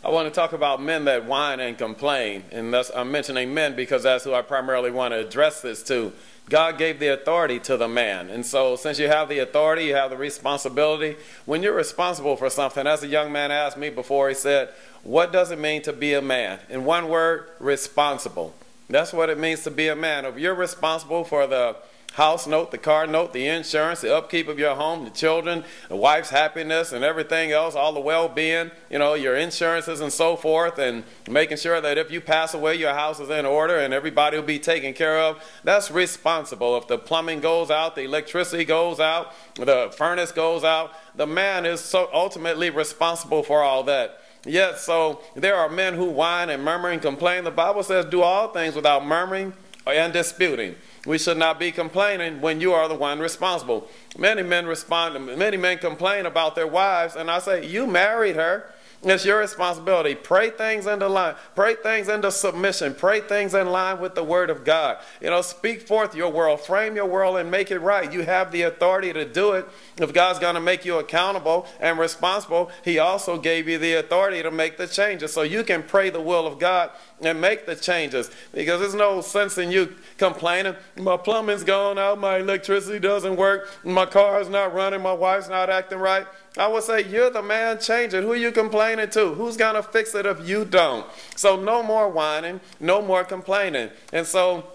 I want to talk about men that whine and complain. And I'm mentioning men because that's who I primarily want to address this to. God gave the authority to the man. And so since you have the authority, you have the responsibility. When you're responsible for something, as a young man asked me before, he said, what does it mean to be a man? In one word, responsible. That's what it means to be a man. If you're responsible for the house note, the car note, the insurance, the upkeep of your home, the children, the wife's happiness and everything else, all the well-being, your insurances and so forth, and making sure that if you pass away, your house is in order and everybody will be taken care of. That's responsible. If the plumbing goes out, the electricity goes out, the furnace goes out, the man is so ultimately responsible for all that. Yet, so there are men who whine and murmur and complain. The Bible says, do all things without murmuring and disputing. We should not be complaining when you are the one responsible. Many men complain about their wives, and I say, you married her. It's your responsibility. Pray things into line. Pray things into submission. Pray things in line with the Word of God. Speak forth your world. Frame your world and make it right. You have the authority to do it. If God's going to make you accountable and responsible, He also gave you the authority to make the changes. So you can pray the will of God and make the changes. Because there's no sense in you complaining. My plumbing's gone out. My electricity doesn't work. My car's not running. My wife's not acting right. I would say, you're the man, change it. Who are you complaining to? Who's going to fix it if you don't? So no more whining, no more complaining. And so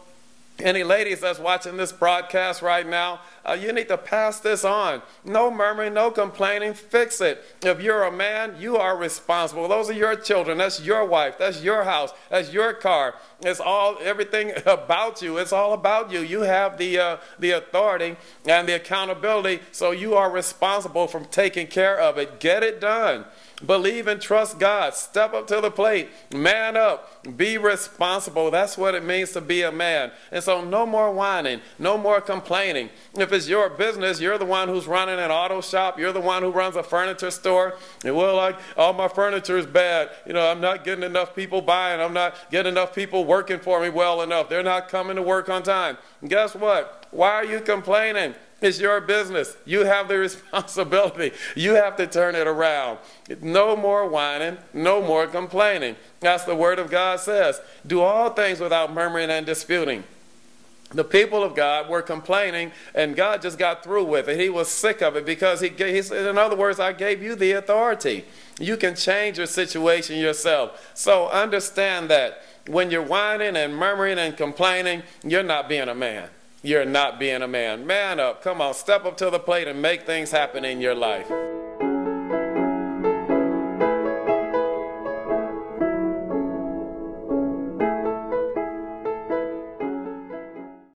any ladies that's watching this broadcast right now, you need to pass this on. No murmuring, no complaining, fix it. If you're a man, you are responsible. Those are your children. That's your wife. That's your house. That's your car. It's all, everything about you. It's all about you. You have the authority and the accountability, so you are responsible for taking care of it. Get it done. Believe and trust God. Step up to the plate. Man up. Be responsible. That's what it means to be a man. And so no more whining. No more complaining. If it's your business, you're the one who's running an auto shop. You're the one who runs a furniture store. And all my furniture is bad. I'm not getting enough people buying. I'm not getting enough people working for me well enough. They're not coming to work on time. And guess what? Why are you complaining? It's your business. You have the responsibility. You have to turn it around. No more whining, no more complaining. That's the Word of God says. Do all things without murmuring and disputing. The people of God were complaining, and God just got through with it. He was sick of it because he said, in other words, I gave you the authority. You can change your situation yourself. So understand that when you're whining and murmuring and complaining, you're not being a man. You're not being a man. Man up. Come on, step up to the plate and make things happen in your life.